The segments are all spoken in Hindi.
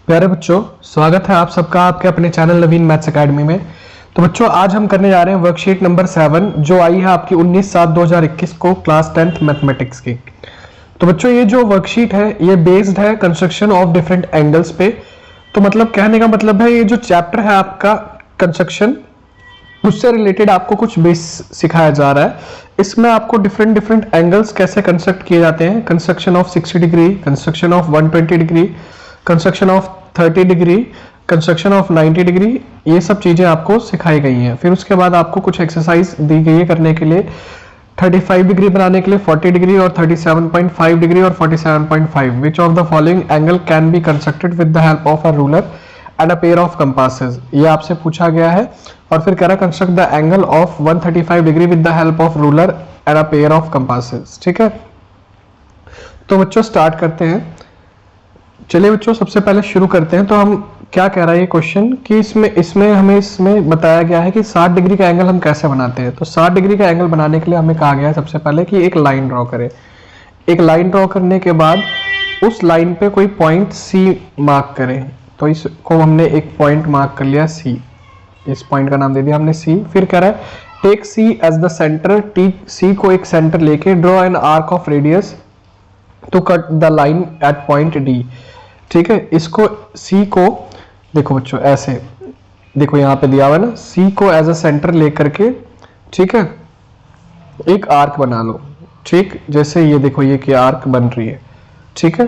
प्यारे बच्चों, स्वागत है आप सबका आपके अपने चैनल नवीन मैथ्स एकेडमी में। तो बच्चों, आज हम करने जा रहे हैं वर्कशीट नंबर 7 जो आई है आपकी 19/7/2021 को क्लास 10th मैथमेटिक्स की। तो बच्चों, ये जो वर्कशीट है ये बेस्ड है कंस्ट्रक्शन ऑफ डिफरेंट एंगल्स पे। तो मतलब कहने का मतलब है ये जो चैप्टर है आपका कंस्ट्रक्शन, उससे रिलेटेड आपको कुछ बेस सिखाया जा रहा है। इसमें आपको डिफरेंट डिफरेंट एंगल्स कैसे कंस्ट्रक्ट किए जाते हैं, construction of 60 degree, construction of 120 degree, construction of 30 degree, construction of 90 degree, ये सब चीजें आपको सिखाई गई हैं। फिर उसके बाद आपको कुछ एक्सरसाइज दी गई है करने के लिए 35 डिग्री बनाने के लिए 40 डिग्री और 37.5 डिग्री और 47.5। Which of the following angle can be constructed with the help of a ruler and a pair of compasses, ये आपसे पूछा गया है। और फिर कह रहा construct the angle of 135 degree with the help of ruler and a pair of compasses. ठीक है, तो बच्चों स्टार्ट करते हैं। चलिए बच्चों, सबसे पहले शुरू करते हैं। तो हम क्या कह रहा है ये क्वेश्चन कि इसमें हमें बताया गया है कि 60 डिग्री का एंगल हम कैसे बनाते हैं। तो 60 डिग्री का एंगल बनाने के लिए हमें कहा गया है सबसे पहले कि एक लाइन ड्रॉ करें। एक लाइन ड्रॉ करने के बाद उस लाइन पे कोई पॉइंट सी मार्क करें। तो इसको हमने एक पॉइंट मार्क कर लिया सी, इस पॉइंट का नाम दे दिया हमने सी। फिर कह रहा है take C as the center, C को एक सेंटर लेके draw an arc of radius to cut the line at point D. ठीक है, इसको सी को देखो बच्चों ऐसे, देखो यहाँ पे दिया हुआ है ना, सी को एज अ सेंटर लेकर के, ठीक है, एक आर्क बना लो। ठीक, जैसे ये देखो ये कि आर्क बन रही है। ठीक है,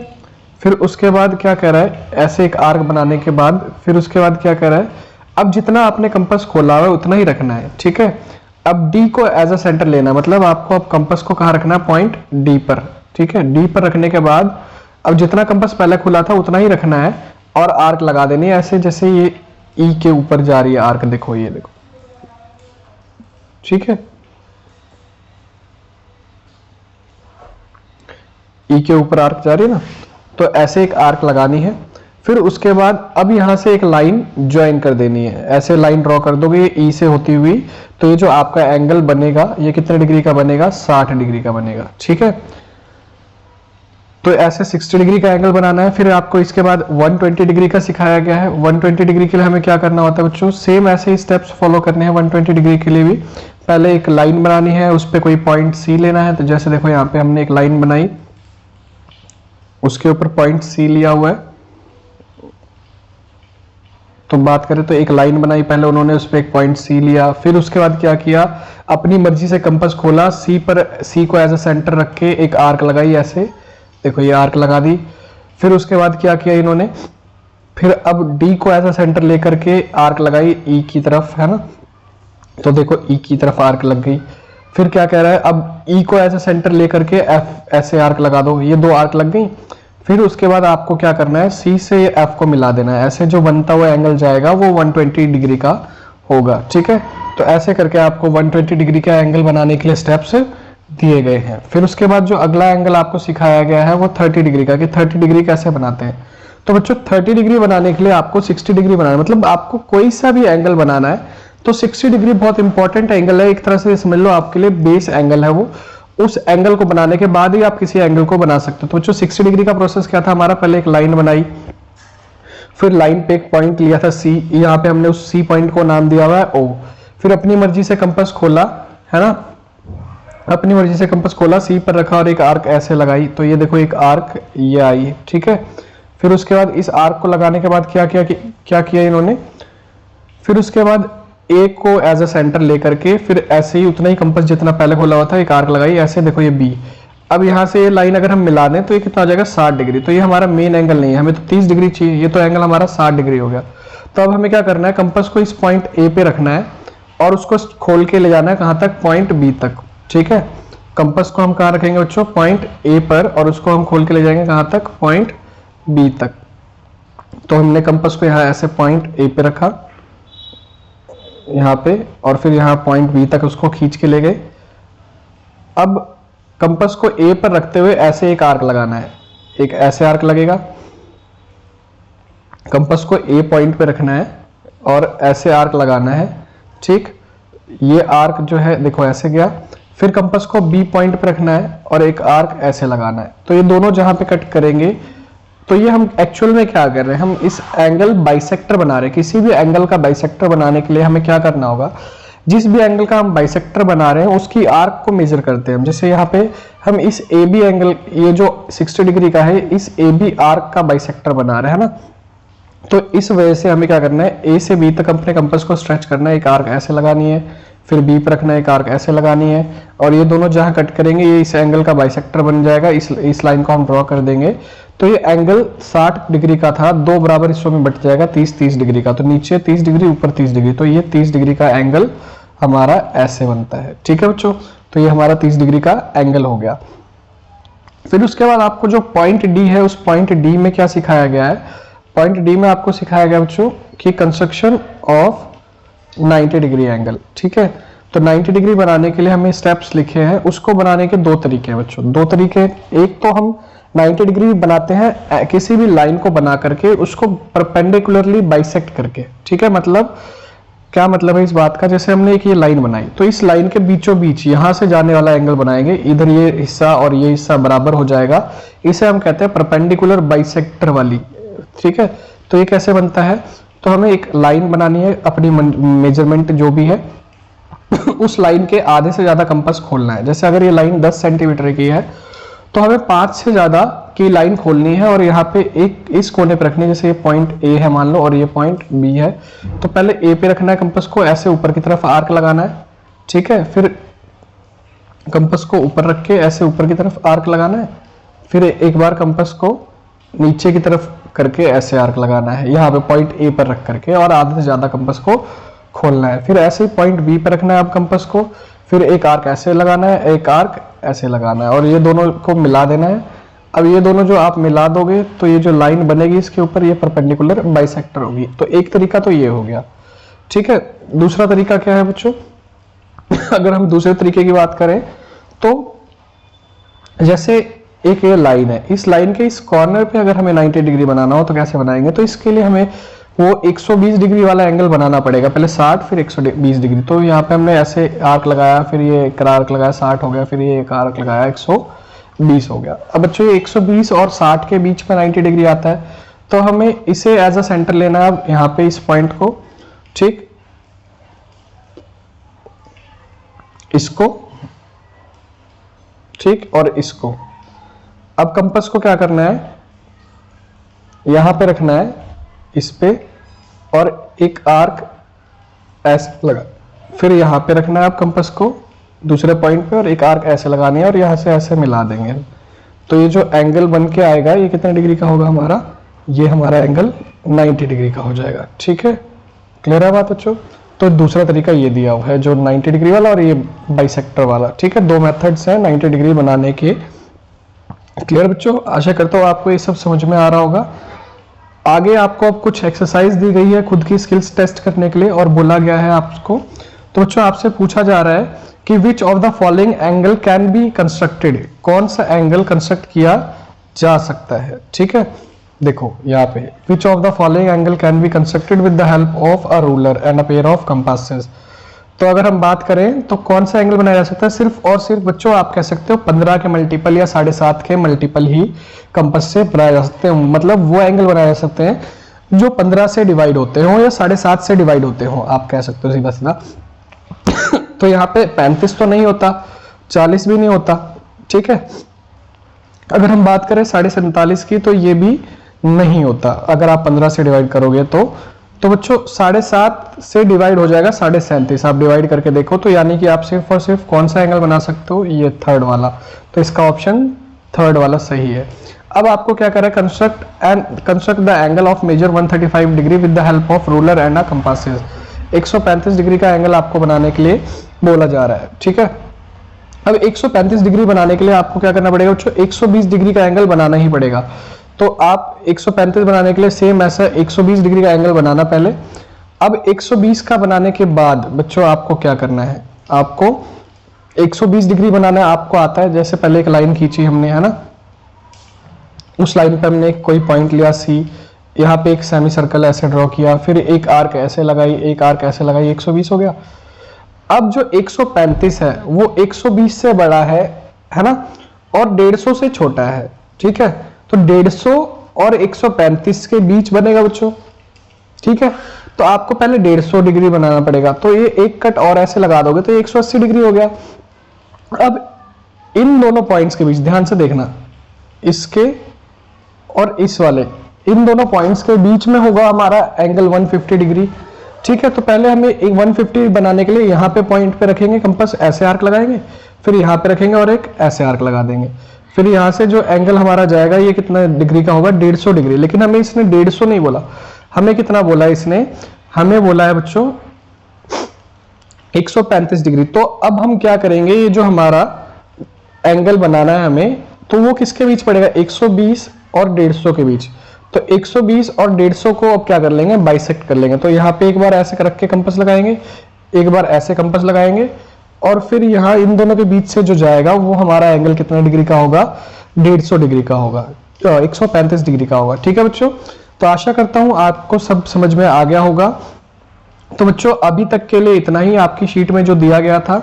फिर उसके बाद क्या कह रहा है, ऐसे एक आर्क बनाने के बाद फिर उसके बाद क्या कह रहा है, अब जितना आपने कंपास खोला हुआ है उतना ही रखना है। ठीक है, अब डी को एज अ सेंटर लेना, मतलब आपको अब कंपास को कहाँ रखना है, पॉइंट डी पर। ठीक है, डी पर रखने के बाद अब जितना कंपास पहले खुला था उतना ही रखना है और आर्क लगा देनी है ऐसे, जैसे ये ई के ऊपर जा रही है आर्क, देखो ये देखो। ठीक है, ई के ऊपर आर्क जा रही है ना, तो ऐसे एक आर्क लगानी है। फिर उसके बाद अब यहां से एक लाइन ज्वाइन कर देनी है, ऐसे लाइन ड्रॉ कर दोगे ये ई से होती हुई। तो ये जो आपका एंगल बनेगा ये कितने डिग्री का बनेगा, 60 डिग्री का बनेगा। ठीक है, तो ऐसे 60 डिग्री का एंगल बनाना है। फिर आपको इसके बाद 120 डिग्री का सिखाया गया है। 120 डिग्री के लिए हमें क्या करना होता है बच्चों, सेम ऐसे ही स्टेप्स फॉलो करने हैं 120 डिग्री के लिए भी। पहले एक लाइन बनानी है, उस पर कोई पॉइंट सी लेना है। तो जैसे देखो यहाँ पे हमने एक लाइन बनाई, उसके ऊपर पॉइंट सी लिया हुआ है। तो बात करें तो एक लाइन बनाई पहले उन्होंने, उस पर एक पॉइंट सी लिया। फिर उसके बाद क्या किया, अपनी मर्जी से कंपास खोला, सी पर, सी को एज अ सेंटर रख के एक आर्क लगाई ऐसे, देखो ये आर्क लगा दी। फिर उसके बाद क्या किया इन्होंने, फिर अब डी को एज अ सेंटर लेकर के आर्क लगाई ई की तरफ, है ना। तो देखो ई की तरफ आर्क लग गई। फिर क्या कह रहा है, अब ई को एज अ सेंटर लेकर के एफ ऐसे आर्क लगा दो, ये दो आर्क लग गई। फिर उसके बाद आपको क्या करना है, सी से एफ को मिला देना है, ऐसे जो बनता हुआ एंगल जाएगा वो 120 डिग्री का होगा। ठीक है, तो ऐसे करके आपको 120 डिग्री का एंगल बनाने के लिए स्टेप्स दिए गए हैं। फिर उसके बाद जो अगला एंगल आपको सिखाया गया है वो 30 डिग्री का, कि 30 डिग्री कैसे बनाते हैं। तो बच्चों 30 डिग्री बनाने के लिए आपको 60 डिग्री बनाना है, मतलब आपको कोई सा भी एंगल बनाना है तो 60 डिग्री बहुत इंपॉर्टेंट एंगल है, एक तरह से समझ लो आपके लिए बेस एंगल है वो। उस एंगल को बनाने के बाद ही आप किसी एंगल को बना सकते हो। तो बच्चों 60 डिग्री का प्रोसेस क्या था हमारा, पहले एक लाइन बनाई, फिर लाइन पे एक पॉइंट लिया था सी, यहाँ पे हमने उस सी पॉइंट को नाम दिया हुआ है ओ। फिर अपनी मर्जी से कंपास खोला, है ना, अपनी मर्जी से कंपास खोला, सी पर रखा और एक आर्क ऐसे लगाई। तो ये देखो एक आर्क ये आई। ठीक है, फिर उसके बाद इस आर्क को लगाने के बाद क्या किया इन्होंने, फिर उसके बाद ए को एज अ सेंटर लेकर के फिर ऐसे ही उतना ही कंपास जितना पहले खोला हुआ था एक आर्क लगाई ऐसे, देखो ये बी। अब यहाँ से ये लाइन अगर हम मिला दें तो ये कितना आ जाएगा, 60 डिग्री। तो ये हमारा मेन एंगल नहीं है, हमें तो 30 डिग्री चाहिए, ये तो एंगल हमारा 60 डिग्री हो गया। तो अब हमें क्या करना है, कंपास को इस पॉइंट ए पे रखना है और उसको खोल के ले जाना है कहाँ तक, पॉइंट बी तक। ठीक है, कंपास को हम कहाँ रखेंगे बच्चों, पॉइंट ए पर, और उसको हम खोल के ले जाएंगे कहाँ तक, पॉइंट बी तक। तो हमने कंपास को यहाँ ऐसे पॉइंट ए पे रखा यहाँ पे, और फिर यहाँ पॉइंट बी तक उसको खींच के ले गए। अब कंपास को ए पर रखते हुए ऐसे एक आर्क लगाना है, एक ऐसे आर्क लगेगा। कंपास को ए पॉइंट पे रखना है और ऐसे आर्क लगाना है। ठीक, ये आर्क जो है देखो ऐसे गया। फिर कंपास को बी पॉइंट पे रखना है और एक आर्क ऐसे लगाना है। तो ये दोनों जहां पे कट करेंगे तो ये हम एक्चुअल में क्या कर रहे हैं, हम इस एंगल बाइसेक्टर बना रहे हैं। किसी भी एंगल का बाइसेक्टर बनाने के लिए हमें क्या करना होगा, जिस भी एंगल का हम बाइसेक्टर बना रहे हैं उसकी आर्क को मेजर करते हैं हम। जैसे यहाँ पे हम इस ए बी एंगल, ये जो 60 डिग्री का है, इस ए बी आर्क का बाइसेक्टर बना रहे हैं ना, तो इस वजह से हमें क्या करना है, ए से बी तक अपने कंपास को स्ट्रेच करना है, एक आर्क ऐसे लगानी है, फिर बी पर रखना है, एक आर्क ऐसे लगानी है, और ये दोनों जहां कट करेंगे ये इस एंगल का बाइसेक्टर बन जाएगा। इस लाइन को हम ड्रॉ कर देंगे, तो ये एंगल 60 डिग्री का था, दो बराबर हिस्सों में बट जाएगा 30-30 डिग्री का, तो नीचे 30 डिग्री ऊपर 30 डिग्री, तो ये 30 डिग्री का एंगल हमारा ऐसे बनता है। ठीक है बच्चों, तो ये हमारा 30 डिग्री का एंगल हो गया। फिर उसके बाद आपको जो पॉइंट डी है, उस पॉइंट डी में क्या सिखाया गया है, पॉइंट डी में आपको सिखाया गया बच्चों कि कंस्ट्रक्शन ऑफ 90 डिग्री एंगल। ठीक है, तो 90 डिग्री बनाने के लिए हमें स्टेप्स लिखे हैं, उसको बनाने के दो तरीके हैं बच्चों, दो तरीके। एक तो हम 90 डिग्री बनाते हैं किसी भी लाइन को बना करके, उसको परपेंडिकुलरली बाइसेक्ट करके। ठीक है, मतलब क्या मतलब है इस बात का, जैसे हमने एक ये लाइन बनाई, तो इस लाइन के बीचों बीच यहां से जाने वाला एंगल बनाएंगे, इधर ये हिस्सा और ये हिस्सा बराबर हो जाएगा, इसे हम कहते हैं परपेंडिकुलर बाइसेक्टर वाली। ठीक है, तो ये कैसे बनता है, तो हमें एक लाइन बनानी है, अपनी मेजरमेंट जो भी है उस लाइन के आधे से ज्यादा कंपास खोलना है। जैसे अगर ये लाइन 10 सेंटीमीटर की है तो हमें 5 से ज्यादा की लाइन खोलनी है, और यहाँ पे एक इस कोने पे रखनी है। जैसे ये पॉइंट ए है मान लो, और ये पॉइंट बी है, तो पहले ए पे रखना है कंपास को, ऐसे ऊपर की तरफ आर्क लगाना है। ठीक है, फिर कंपास को ऊपर रख के ऐसे ऊपर की तरफ आर्क लगाना है, फिर एक बार कंपास को नीचे की तरफ करके ऐसे आर्क लगाना है, यहाँ पे पॉइंट ए पर रख करके, और आधे से ज्यादा कंपास को खोलना है। फिर ऐसे ही पॉइंट बी पर रखना है आप कंपास को, फिर एक आर्क ऐसे लगाना है, एक आर्क ऐसे लगाना है, और ये दोनों को मिला देना है। अब ये दोनों जो आप मिला दोगे तो ये जो लाइन बनेगी इसके ऊपर ये परपेंडिकुलर बाइसेक्टर होगी। तो एक तरीका तो ये हो गया। ठीक है, दूसरा तरीका क्या है बच्चों अगर हम दूसरे तरीके की बात करें तो जैसे एक ये लाइन है, इस लाइन के इस कॉर्नर पे अगर हमें 90 डिग्री बनाना हो तो कैसे बनाएंगे, तो इसके लिए हमें वो 120 डिग्री वाला एंगल बनाना पड़ेगा, पहले 60 फिर 120 डिग्री। तो यहाँ पे हमने ऐसे आर्क लगाया, फिर ये एक आर्क लगाया 60 हो गया, फिर ये एक आर्क लगाया 120 हो गया। अब बच्चों ये 120 और 60 के बीच में 90 डिग्री आता है, तो हमें इसे एज अ सेंटर लेना है। अब यहाँ पे इस पॉइंट को, ठीक, इसको, ठीक, और इसको। अब कंपास को क्या करना है, यहां पे रखना है इस पे, और एक आर्क ऐसे लगा, फिर यहां पे रखना है आप कंपास को दूसरे पॉइंट पे, और एक आर्क ऐसे लगानी है, और यहां से ऐसे मिला देंगे। तो ये जो एंगल बन के आएगा ये कितने डिग्री का होगा हमारा, ये हमारा एंगल 90 डिग्री का हो जाएगा। ठीक है, क्लियर है बात बच्चों। तो दूसरा तरीका ये दिया हुआ है, जो 90 डिग्री वाला और ये बाइसेक्टर वाला। ठीक है, दो मेथड्स हैं 90 डिग्री बनाने के। क्लियर बच्चों, आशा करता हूँ आपको ये सब समझ में आ रहा होगा। आगे आपको अब कुछ एक्सरसाइज दी गई है खुद की स्किल्स टेस्ट करने के लिए, और बोला गया है आपको, तो बच्चों आपसे पूछा जा रहा है कि which of the following angle can be constructed, कौन सा एंगल कंस्ट्रक्ट किया जा सकता है। ठीक है, देखो यहाँ पे which of the following angle can be constructed with the help of a ruler and a pair of compasses. तो अगर हम बात करें तो कौन सा एंगल बनाया जा सकता है, सिर्फ और सिर्फ बच्चों आप कह सकते हो 15 के मल्टीपल या 7.5 के मल्टीपल ही कंपास से बनाए जा सकते हैं। मतलब वो एंगल बनाए जा सकते हैं जो 15 से डिवाइड होते हो या 7.5 से डिवाइड होते हो, आप कह सकते हो सीधा सीधा। तो यहाँ पे 35 तो नहीं होता, 40 भी नहीं होता। ठीक है, अगर हम बात करें 47.5 की तो ये भी नहीं होता अगर आप 15 से डिवाइड करोगे तो बच्चों 7.5 से डिवाइड हो जाएगा 37.5। आप डिवाइड करके देखो तो यानी कि आप सिर्फ और सिर्फ कौन सा एंगल बना सकते हो, ये थर्ड वाला। तो इसका ऑप्शन थर्ड वाला सही है। अब आपको क्या करना है, construct the angle of measure 135 degree with the help of ruler and a compasses. 135 degree का एंगल आपको बनाने के लिए बोला जा रहा है। ठीक है, अब 135 डिग्री बनाने के लिए आपको क्या करना पड़ेगा बच्चों, 120 डिग्री का एंगल बनाना ही पड़ेगा। तो आप 135 बनाने के लिए सेम ऐसा 120 डिग्री का एंगल बनाना पहले। अब 120 का बनाने के बाद बच्चों आपको क्या करना है, आपको 120 डिग्री बनाना आपको आता है। जैसे पहले एक लाइन खींची हमने, है ना, उस लाइन पे हमने कोई पॉइंट लिया सी, यहाँ पे एक सेमी सर्कल ऐसे ड्रॉ किया, फिर एक आर्क ऐसे लगाई, एक आर्क ऐसे लगाई, 120 हो गया। अब जो 135 है वो 120 से बड़ा है ना, और 150 से छोटा है। ठीक है, तो 150 और 135 के बीच बनेगा बच्चों। ठीक है, तो आपको पहले 150 डिग्री बनाना पड़ेगा, तो ये एक कट और ऐसे लगा दोगे तो 180 डिग्री हो गया। अब इन दोनों पॉइंट्स के बीच ध्यान से देखना, इसके और इस वाले इन दोनों पॉइंट्स के बीच में होगा हमारा एंगल 150 डिग्री। ठीक है, तो पहले हमें एक 150 बनाने के लिए यहाँ पे पॉइंट पे रखेंगे कंपास, ऐसे आर्क लगाएंगे, फिर यहाँ पे रखेंगे और एक ऐसे आर्क लगा देंगे। फिर यहाँ से जो एंगल हमारा जाएगा ये कितना डिग्री का होगा, 150 डिग्री। लेकिन हमें इसने 150 नहीं बोला, हमें कितना बोला इसने, हमें बोला है बच्चों 135 डिग्री। तो अब हम क्या करेंगे, ये जो हमारा एंगल बनाना है हमें, तो वो किसके बीच पड़ेगा, 120 और 150 के बीच। तो 120 और 150 को अब क्या कर लेंगे, बाइसेक्ट कर लेंगे। तो यहाँ पे एक बार ऐसे रख के कंपास लगाएंगे, एक बार ऐसे कंपास लगाएंगे, और फिर यहाँ इन दोनों के बीच से जो जाएगा वो हमारा एंगल कितना डिग्री का होगा, 150 डिग्री का होगा, 135 डिग्री का होगा। ठीक है बच्चों, तो आशा करता हूं आपको सब समझ में आ गया होगा। तो बच्चों अभी तक के लिए इतना ही आपकी शीट में जो दिया गया था।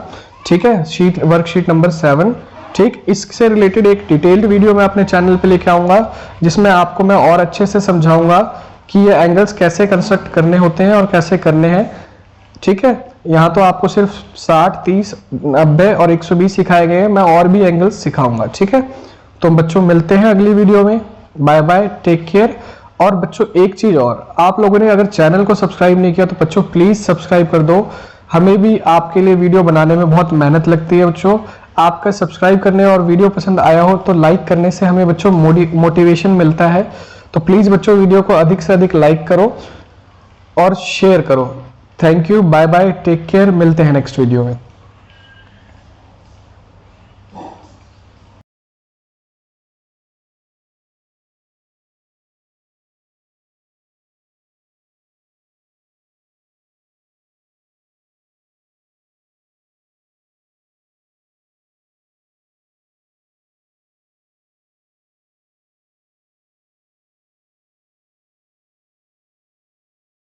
ठीक है, शीट वर्कशीट नंबर 7। ठीक, इससे रिलेटेड एक डिटेल्ड वीडियो मैं अपने चैनल पे लेके आऊंगा, जिसमें आपको मैं और अच्छे से समझाऊंगा कि ये एंगल्स कैसे कंस्ट्रक्ट करने होते हैं और कैसे करने हैं। ठीक है, यहाँ तो आपको सिर्फ 60, 30, 90 और 120 सिखाए गए हैं, मैं और भी एंगल्स सिखाऊंगा। ठीक है, तो बच्चों मिलते हैं अगली वीडियो में, बाय बाय, टेक केयर। और बच्चों एक चीज और, आप लोगों ने अगर चैनल को सब्सक्राइब नहीं किया तो बच्चों प्लीज सब्सक्राइब कर दो। हमें भी आपके लिए वीडियो बनाने में बहुत मेहनत लगती है बच्चों। आपका सब्सक्राइब करने और वीडियो पसंद आया हो तो लाइक करने से हमें बच्चों मोटिवेशन मिलता है। तो प्लीज बच्चों वीडियो को अधिक से अधिक लाइक करो और शेयर करो। Thank you, bye bye, take care, मिलते हैं नेक्स्ट वीडियो में।